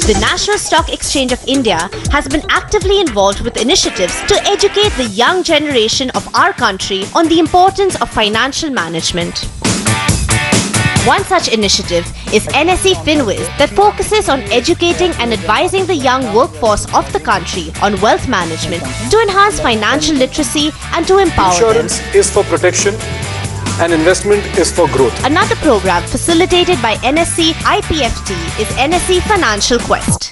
The National Stock Exchange of India has been actively involved with initiatives to educate the young generation of our country on the importance of financial management. One such initiative is NSE FinWiz that focuses on educating and advising the young workforce of the country on wealth management to enhance financial literacy and to empower Insurance them. is for protection and investment is for growth. Another program facilitated by NSE IPFT is NSE Financial Quest.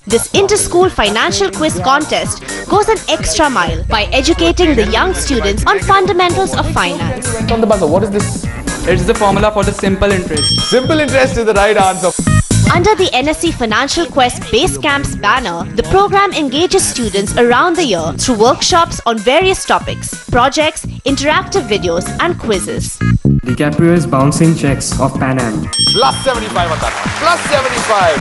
This inter-school financial quiz contest goes an extra mile by educating the young students on fundamentals of finance. On the buzzer, what is this? It's the formula for the simple interest. Simple interest is the right answer. Under the NSE Financial Quest Base Camps banner, the program engages students around the year through workshops on various topics, projects, interactive videos and quizzes. DiCaprio is bouncing checks off Pan Am. Plus 75 on that. Plus 75.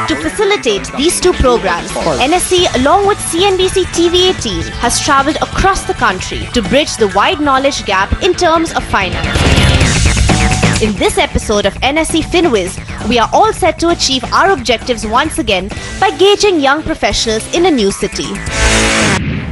To facilitate these two programs, NSE along with CNBC TV-18 has travelled across the country to bridge the wide knowledge gap in terms of finance. In this episode of NSE FinWiz, we are all set to achieve our objectives once again by gauging young professionals in a new city.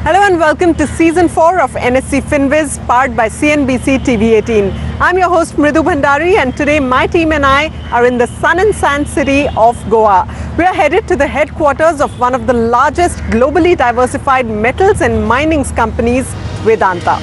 Hello and welcome to Season 4 of NSE FinWiz, powered by CNBC TV-18. I'm your host Mridu Bhandari, and today my team and I are in the sun and sand city of Goa. We are headed to the headquarters of one of the largest globally diversified metals and mining companies, Vedanta.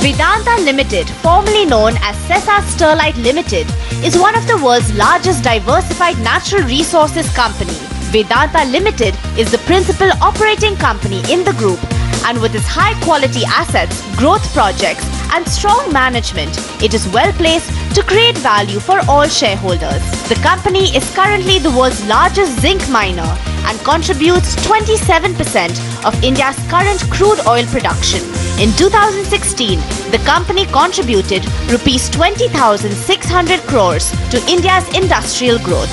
Vedanta Limited, formerly known as Sesa Sterlite Limited, is one of the world's largest diversified natural resources company. Vedanta Limited is the principal operating company in the group, and with its high-quality assets, growth projects, and strong management, it is well placed to create value for all shareholders. The company is currently the world's largest zinc miner and contributes 27% of India's current crude oil production. In 2016, the company contributed Rs 20,600 crores to India's industrial growth.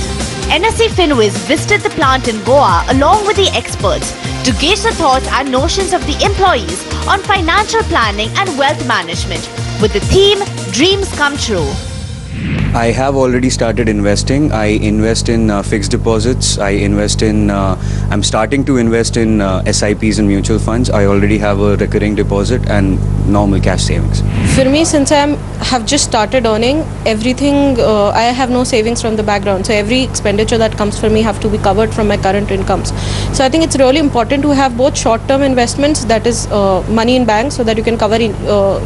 NSE FinWiz visited the plant in Goa along with the experts to gauge the thoughts and notions of the employees on financial planning and wealth management with the theme Dreams Come True. I have already started investing. I invest in fixed deposits. I'm starting to invest in SIPs and mutual funds. I already have a recurring deposit and normal cash savings. For me, since I have just started earning, everything, I have no savings from the background. So every expenditure that comes for me have to be covered from my current incomes. So I think it's really important to have both short-term investments, that is money in bank, so that you can cover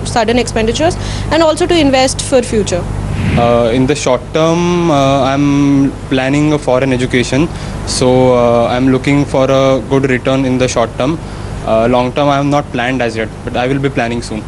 sudden expenditures, and also to invest for future. In the short term, I'm planning a foreign education, so I'm looking for a good return in the short term. Long term, I have not planned as yet, but I will be planning soon.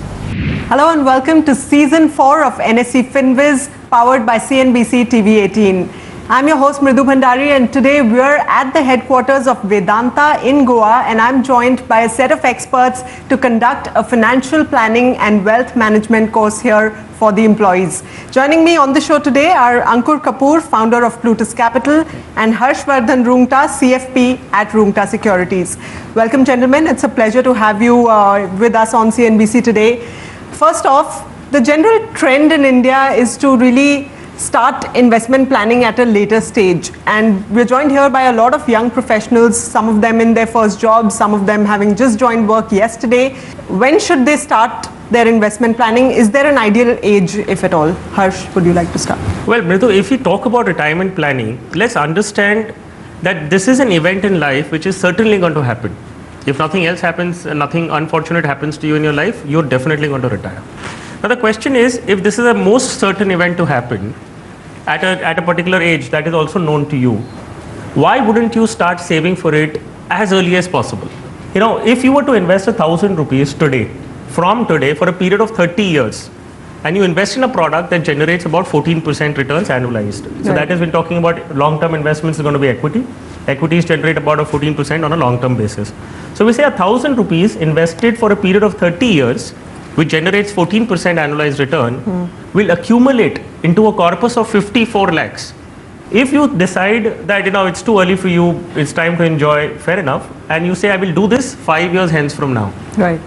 Hello and welcome to Season 4 of NSE FinWiz, powered by CNBC TV-18. I'm your host Mridu Bhandari, and today we're at the headquarters of Vedanta in Goa, and I'm joined by a set of experts to conduct a financial planning and wealth management course here for the employees. Joining me on the show today are Ankur Kapoor, founder of Plutus Capital, and Harshvardhan Roongta, CFP at Roongta Securities. Welcome, gentlemen. It's a pleasure to have you with us on CNBC today. First off, the general trend in India is to really start investment planning at a later stage, and we're joined here by a lot of young professionals, some of them in their first jobs, some of them having just joined work yesterday. When should they start their investment planning? Is there an ideal age, if at all? Harsh, would you like to start? Well, Mridu, if we talk about retirement planning, let's understand that this is an event in life which is certainly going to happen. If nothing else happens, nothing unfortunate happens to you in your life, you're definitely going to retire. Now the question is, if this is a most certain event to happen at a particular age that is also known to you, why wouldn't you start saving for it as early as possible? You know, if you were to invest 1,000 rupees today, from today for a period of 30 years, and you invest in a product that generates about 14% returns annualized. So that is, when talking about long-term investments, is going to be equity. Equities generate about a 14% on a long-term basis. So we say 1,000 rupees invested for a period of 30 years, which generates 14% annualized return, will accumulate into a corpus of 54 lakhs. If you decide that, you know, it's too early for you, it's time to enjoy, fair enough, and you say, I will do this 5 years hence from now. Right.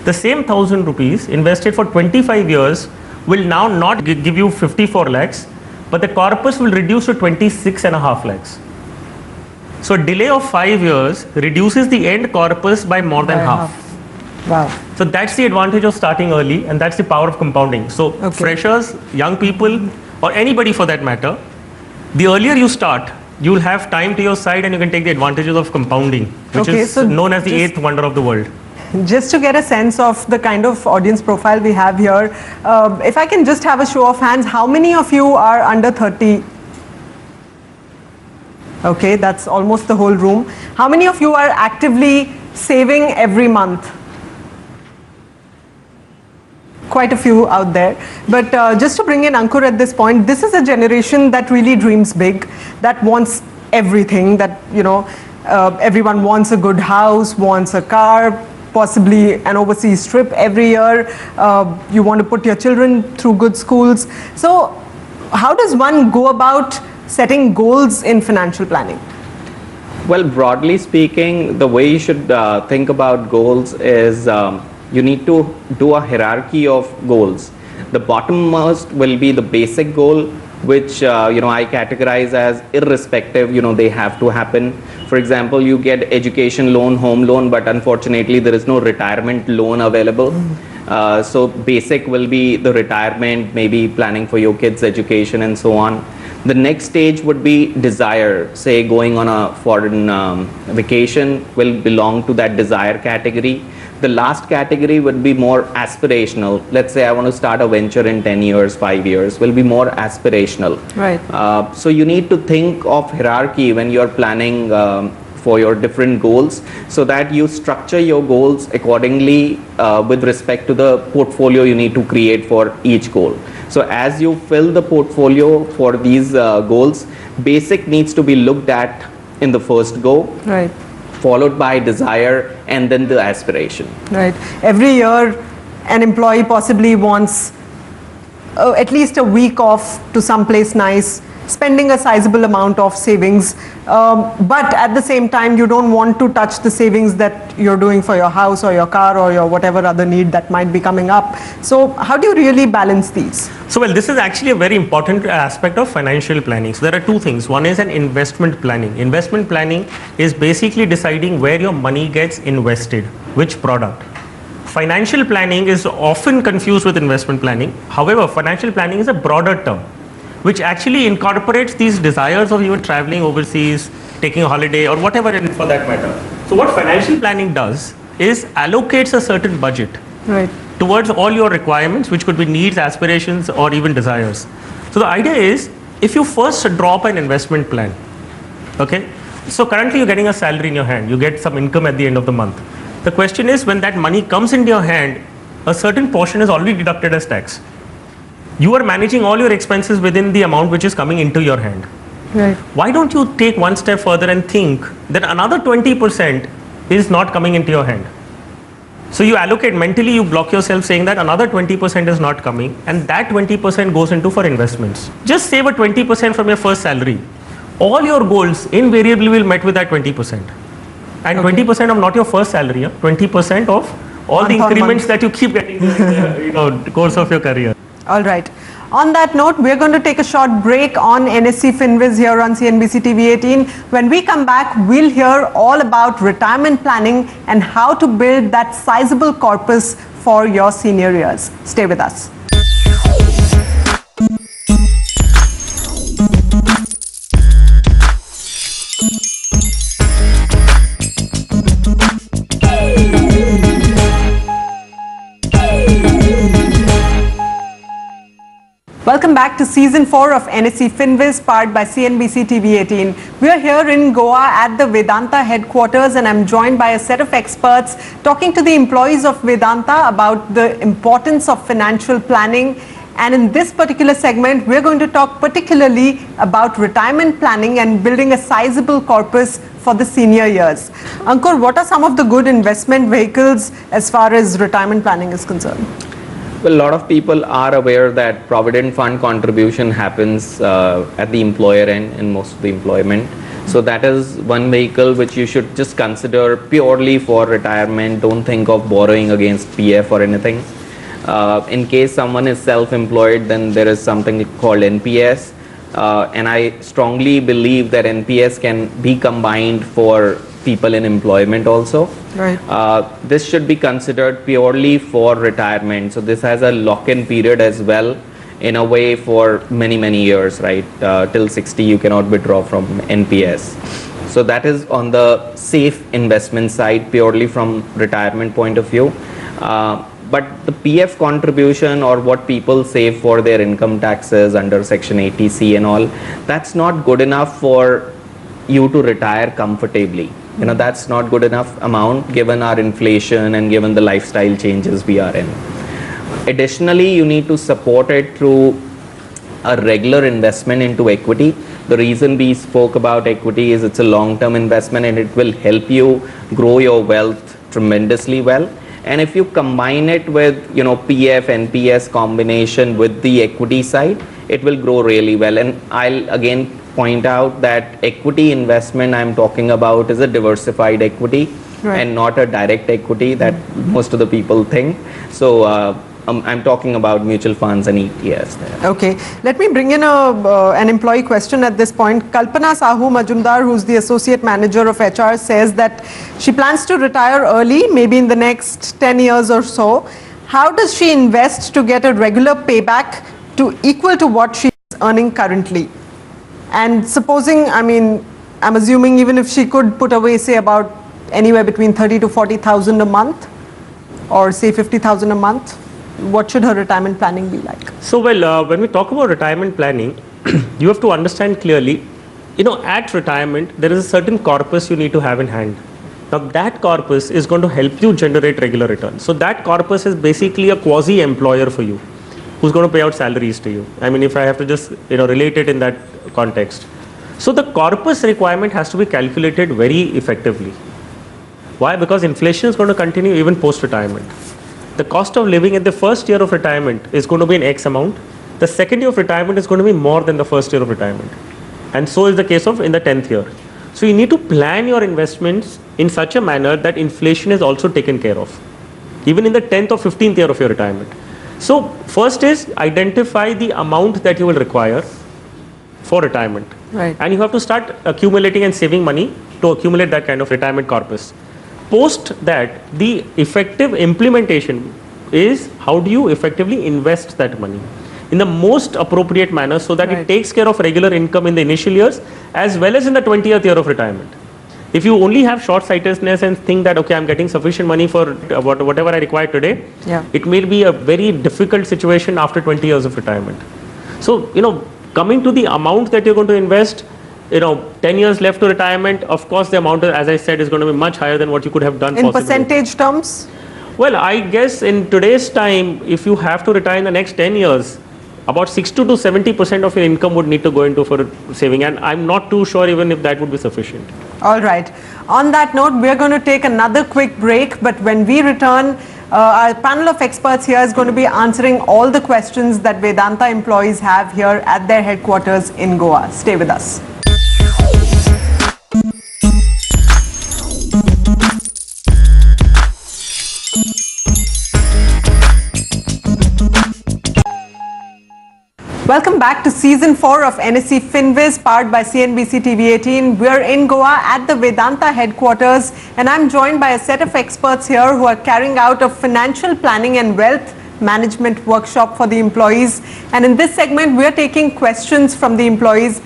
The same 1,000 rupees invested for 25 years will now not give you 54 lakhs, but the corpus will reduce to 26.5 lakhs. So a delay of 5 years reduces the end corpus by more than half. Wow. So that's the advantage of starting early, and that's the power of compounding. So freshers, young people, or anybody for that matter, the earlier you start, you will have time to your side and you can take the advantages of compounding, which is known as the eighth wonder of the world. Just to get a sense of the kind of audience profile we have here, if I can just have a show of hands, how many of you are under 30? Okay, that's almost the whole room. How many of you are actively saving every month? Quite a few out there. But just to bring in Ankur at this point, this is a generation that really dreams big, that wants everything, that, you know, everyone wants a good house, wants a car, possibly an overseas trip every year. You want to put your children through good schools. So how does one go about setting goals in financial planning? Well, broadly speaking, the way you should think about goals is you need to do a hierarchy of goals. The bottommost will be the basic goal, which I categorize as irrespective, they have to happen. For example, you get education loan, home loan, but unfortunately there is no retirement loan available. So basic will be the retirement, maybe planning for your kids' education and so on. The next stage would be desire. Say going on a foreign vacation will belong to that desire category. The last category would be more aspirational. Let's say I want to start a venture in 10 years, 5 years, will be more aspirational. Right. So you need to think of hierarchy when you're planning for your different goals, so that you structure your goals accordingly with respect to the portfolio you need to create for each goal. So as you fill the portfolio for these goals, basic needs to be looked at in the first go. Right. Followed by desire and then the aspiration. Right. Every year an employee possibly wants at least a week off to someplace nice, spending a sizable amount of savings, but at the same time you don't want to touch the savings that you're doing for your house or your car or your whatever other need that might be coming up. So how do you really balance these? So well, this is actually a very important aspect of financial planning. So there are two things. One is an investment planning. Investment planning is basically deciding where your money gets invested, which product. Financial planning is often confused with investment planning. However, financial planning is a broader term, which actually incorporates these desires of even traveling overseas, taking a holiday, or whatever for that matter. So what financial planning does is allocates a certain budget towards all your requirements, which could be needs, aspirations, or even desires. So the idea is, if you first draw up an investment plan, okay, so currently you're getting a salary in your hand, you get some income at the end of the month. The question is, when that money comes into your hand, a certain portion is already deducted as tax. You are managing all your expenses within the amount which is coming into your hand. Right. Why don't you take one step further and think that another 20% is not coming into your hand? So you allocate mentally, you block yourself saying that another 20% is not coming, and that 20% goes into for investments. Just save a 20% from your first salary. All your goals invariably will met with that 20%. And 20% of not your first salary, 20% of all the increments that you keep getting in the course of your career. All right. On that note, we're going to take a short break on NSE FinWiz here on CNBC TV-18. When we come back, we'll hear all about retirement planning and how to build that sizable corpus for your senior years. Stay with us. Welcome back to Season 4 of NSE FinWiz, powered by CNBC TV-18. We are here in Goa at the Vedanta headquarters, and I'm joined by a set of experts talking to the employees of Vedanta about the importance of financial planning. And in this particular segment, we're going to talk particularly about retirement planning and building a sizable corpus for the senior years. Ankur, what are some of the good investment vehicles as far as retirement planning is concerned? Well, a lot of people are aware that provident fund contribution happens at the employer end in most of the employment. So that is one vehicle which you should just consider purely for retirement. Don't think of borrowing against PF or anything. In case someone is self-employed, then there is something called NPS. And I strongly believe that NPS can be combined for people in employment also. Right. This should be considered purely for retirement. So this has a lock-in period as well, in a way, for many years, right? Till 60 you cannot withdraw from NPS. So that is on the safe investment side, purely from retirement point of view. But the PF contribution, or what people save for their income taxes under Section 80C and all, that's not good enough for you to retire comfortably. You know, that's not good enough amount given our inflation and given the lifestyle changes we are in. Additionally, you need to support it through a regular investment into equity. The reason we spoke about equity is it's a long-term investment and it will help you grow your wealth tremendously well. And if you combine it with, you know, PF, NPS combination with the equity side, it will grow really well. And I'll again point out that equity investment I'm talking about is a diversified equity, right, and not a direct equity that most of the people think. So I'm talking about mutual funds and ETFs there. Okay, let me bring in an employee question at this point. Kalpana Sahu Majumdar, who's the Associate Manager of HR, says that she plans to retire early, maybe in the next 10 years or so. How does she invest to get a regular payback to equal to what she's earning currently? And supposing, I mean, I'm assuming even if she could put away, say, about anywhere between 30 to 40,000 a month, or say 50,000 a month, what should her retirement planning be like? So, well, when we talk about retirement planning, you have to understand clearly, you know, at retirement, there is a certain corpus you need to have in hand. Now, that corpus is going to help you generate regular returns. So, that corpus is basically a quasi-employer for you, who's going to pay out salaries to you. I mean, if I have to just, you know, relate it in that context. So, the corpus requirement has to be calculated very effectively. Why? Because inflation is going to continue even post-retirement. The cost of living in the first year of retirement is going to be an X amount. The second year of retirement is going to be more than the first year of retirement. And so is the case of in the 10th year. So you need to plan your investments in such a manner that inflation is also taken care of, even in the 10th or 15th year of your retirement. So first is identify the amount that you will require for retirement. Right. And you have to start accumulating and saving money to accumulate that kind of retirement corpus. Post that, the effective implementation is how do you effectively invest that money in the most appropriate manner so that it takes care of regular income in the initial years as well as in the 20th year of retirement. If you only have short-sightedness and think that, okay, I'm getting sufficient money for whatever I require today, it may be a very difficult situation after 20 years of retirement. So, you know, coming to the amount that you're going to invest, you know, 10 years left to retirement, of course the amount, as I said, is going to be much higher than what you could have done in percentage terms? Well, I guess in today's time, if you have to retire in the next 10 years, about 60 to 70% of your income would need to go into for saving, and I'm not too sure even if that would be sufficient. All right. On that note, we're going to take another quick break, but when we return, our panel of experts here is going to be answering all the questions that Vedanta employees have here at their headquarters in Goa. Stay with us. Welcome back to Season 4 of NSE FinWiz, powered by CNBC TV-18. We're in Goa at the Vedanta headquarters, and I'm joined by a set of experts here who are carrying out a financial planning and wealth management workshop for the employees. And in this segment, we're taking questions from the employees.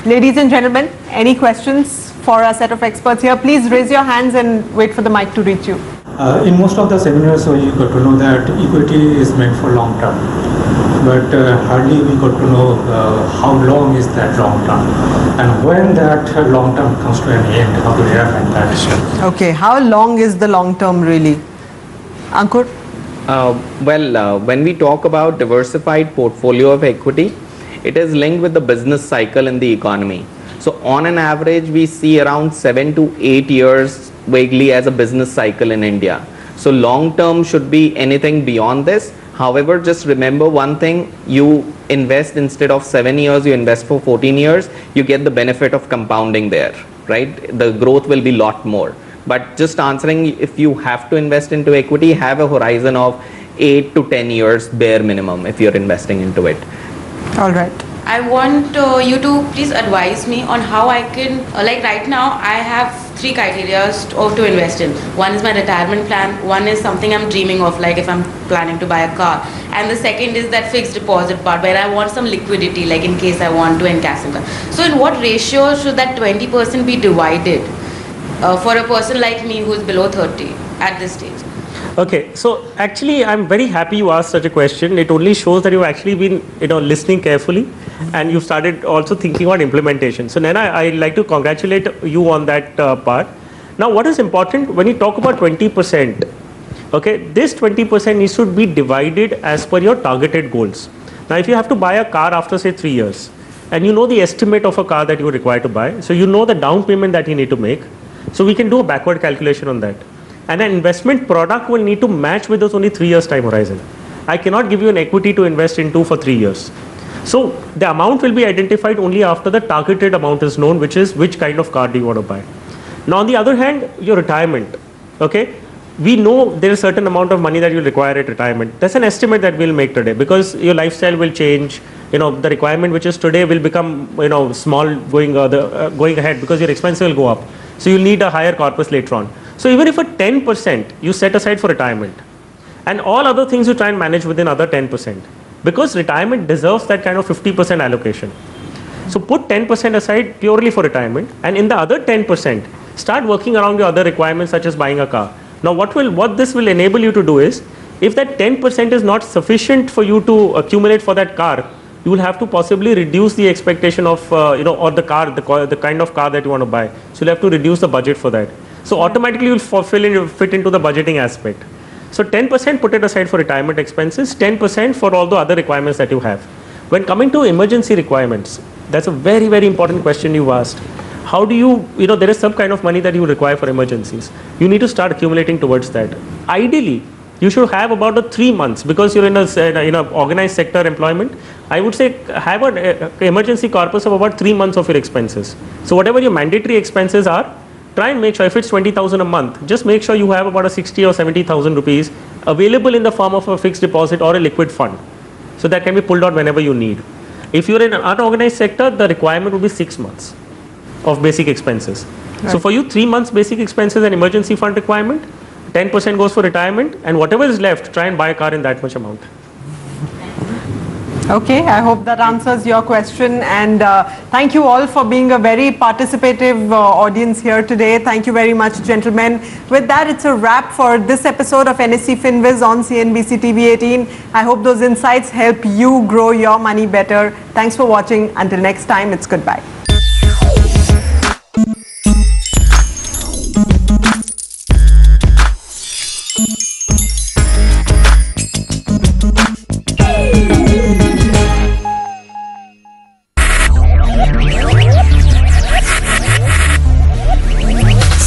Ladies and gentlemen, any questions for our set of experts here? Please raise your hands and wait for the mic to reach you. In most of the seminars, you got to know that equity is meant for long term. But hardly we got to know how long is that long term, and when that long term comes to an end, how to define that. Okay, how long is the long term really? Ankur? When we talk about diversified portfolio of equity, it is linked with the business cycle in the economy. So on an average, we see around 7 to 8 years vaguely as a business cycle in India. So long term should be anything beyond this. However, just remember one thing, you invest instead of 7 years, you invest for 14 years, you get the benefit of compounding there, right? The growth will be a lot more. But just answering, if you have to invest into equity, have a horizon of 8 to 10 years bare minimum if you're investing into it. All right. I want you to please advise me on how I can, like right now I have 3 criteria to invest in. One is my retirement plan, one is something I'm dreaming of, like if I'm planning to buy a car, and the second is that fixed deposit part where I want some liquidity, like in case I want to encash income. So in what ratio should that 20% be divided for a person like me who is below 30 at this stage? Okay, so actually I'm very happy you asked such a question. It only shows that you've actually been listening carefully and you've started also thinking about implementation. So Naina, I'd like to congratulate you on that part. Now what is important when you talk about 20%, okay, this 20% needs to be divided as per your targeted goals. Now if you have to buy a car after say 3 years and you know the estimate of a car that you require to buy, so you know the down payment that you need to make, so we can do a backward calculation on that. And an investment product will need to match with those only 3 years time horizon. I cannot give you an equity to invest into for 3 years. So the amount will be identified only after the targeted amount is known, which is which kind of car do you want to buy. Now on the other hand, your retirement, okay, we know there is a certain amount of money that you require at retirement. That's an estimate that we'll make today because your lifestyle will change. The requirement which is today will become small going ahead because your expenses will go up. So you'll need a higher corpus later on. So even if a 10% you set aside for retirement and all other things you try and manage within other 10%, because retirement deserves that kind of 50% allocation. So put 10% aside purely for retirement, and in the other 10% start working around your other requirements such as buying a car. Now what this will enable you to do is, if that 10% is not sufficient for you to accumulate for that car, you will have to possibly reduce the expectation of or the kind of car that you want to buy. So you'll have to reduce the budget for that. So automatically you'll fit into the budgeting aspect. So 10% put it aside for retirement expenses, 10% for all the other requirements that you have. When coming to emergency requirements, that's a very, very important question you asked. How do you, there is some kind of money that you require for emergencies. You need to start accumulating towards that. Ideally, you should have about 3 months because you're in a organized sector employment. I would say have an emergency corpus of about 3 months of your expenses. So whatever your mandatory expenses are, try and make sure if it's 20,000 a month, just make sure you have about 60 or 70,000 rupees available in the form of a fixed deposit or a liquid fund. So that can be pulled out whenever you need. If you're in an unorganized sector, the requirement would be 6 months of basic expenses. Right. So for you, 3 months basic expenses and emergency fund requirement, 10% goes for retirement, and whatever is left, try and buy a car in that much amount. Okay, I hope that answers your question, and thank you all for being a very participative audience here today. Thank you very much, gentlemen. With that, it's a wrap for this episode of NSE FinWiz on CNBC TV-18. I hope those insights help you grow your money better. Thanks for watching. Until next time, it's goodbye.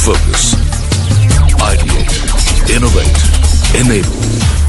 Focus, ideate, innovate, enable.